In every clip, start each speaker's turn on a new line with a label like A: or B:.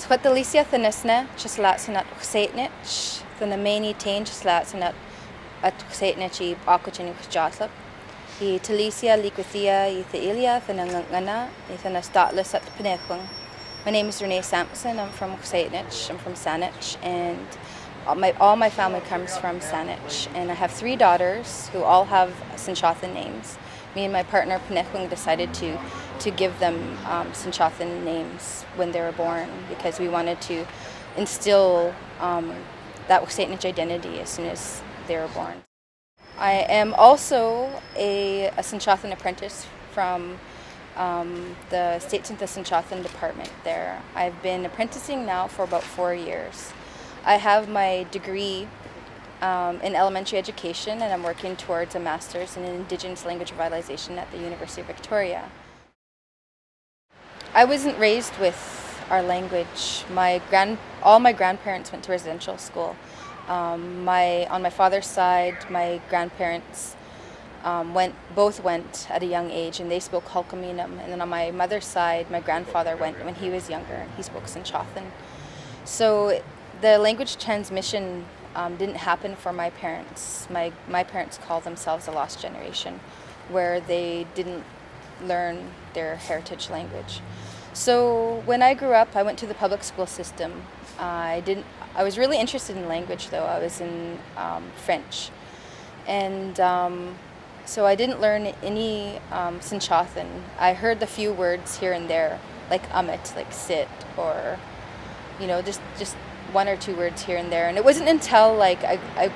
A: Squatalicia thanisna, chislatsanat xaitnich, thanamani tain chislatsanat at xaitnichi aquachin jaslap. I Talicia liquithia I Thailia thanangana, I thanastatlis at Pinechung. My name is Renee Sampson. I'm from Saitnich. I'm from Saanich, and all my family comes from Saanich. And I have 3 daughters who all have Sinchothan names. Me and my partner Pinechung decided to give them Sinchothan names when they were born because we wanted to instill that Saitnich identity as soon as they were born. I am also a Sinchothan apprentice from the State Synthesis Sinchothan department there. I've been apprenticing now for about 4 years. I have my degree in elementary education, and I'm working towards a master's in Indigenous language revitalization at the University of Victoria. I wasn't raised with our language. All my grandparents went to residential school. On my father's side, my grandparents both went at a young age, and they spoke Hulkaminam. And then on my mother's side, my grandfather went when he was younger, and he spoke Sinchothan. So the language transmission didn't happen for my parents. My parents call themselves a lost generation, where they didn't learn their heritage language. So when I grew up, I went to the public school system. I was really interested in language, though. I was in French, and so I didn't learn any Sinchothan. I heard the few words here and there, like amit, like sit, or just 1 or 2 words here and there. And it wasn't until like I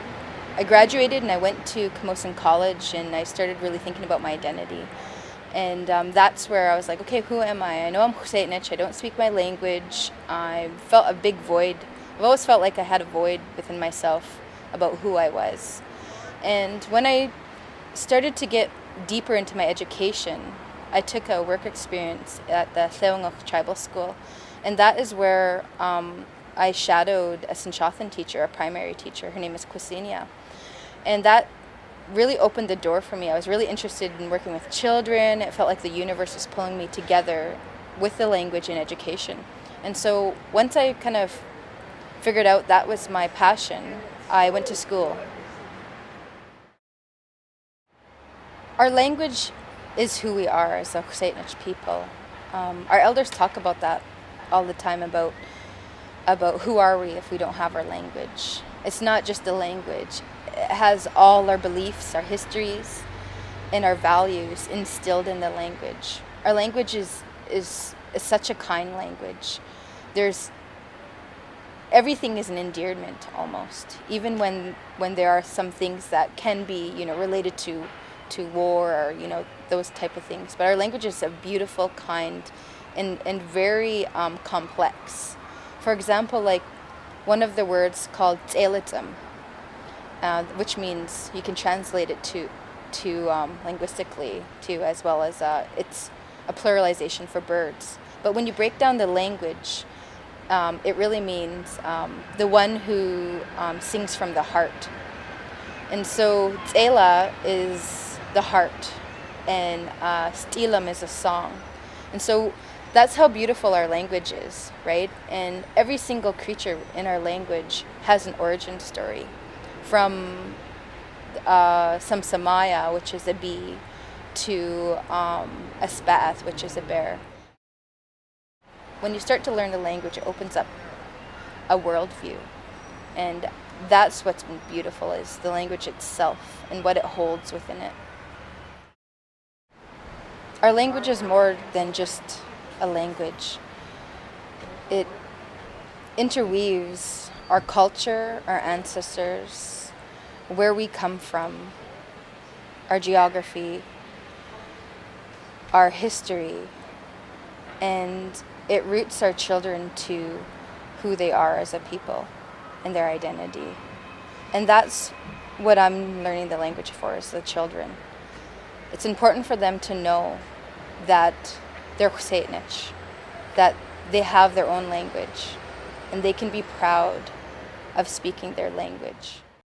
A: graduated and I went to Camosun College and I started really thinking about my identity. And that's where I was like, okay, who am I? I know I'm Saitnich. I don't speak my language. I felt a big void. I've always felt like I had a void within myself about who I was. And when I started to get deeper into my education, I took a work experience at the Theongok Tribal School. And that is where I shadowed a Sinchothan teacher, a primary teacher. Her name is Kwasinia. And that really opened the door for me. I was really interested in working with children. It felt like the universe was pulling me together with the language and education. And so once I kind of figured out that was my passion, I went to school. Our language is who we are as a Saitnich people. Our elders talk about that all the time, about who are we if we don't have our language. It's not just the language. It has all our beliefs, our histories, and our values instilled in the language. Our language is such a kind language. Everything is an endearment almost, even when there are some things that can be related to war or those type of things. But our language is a beautiful, kind, and very complex. For example, like one of the words called tselitzum, which means you can translate it to linguistically too, as well as it's a pluralization for birds. But when you break down the language, it really means the one who sings from the heart. And so tsela is the heart, and stilam is a song. And so that's how beautiful our language is, right? And every single creature in our language has an origin story, from Samsamaya, which is a bee, to a spath, which is a bear. When you start to learn the language, it opens up a worldview. And that's what's been beautiful, is the language itself and what it holds within it. Our language is more than just a language. It interweaves our culture, our ancestors, where we come from, our geography, our history, and it roots our children to who they are as a people and their identity. And that's what I'm learning the language for, is the children. It's important for them to know that they're Saitnich, that they have their own language, and they can be proud of speaking their language.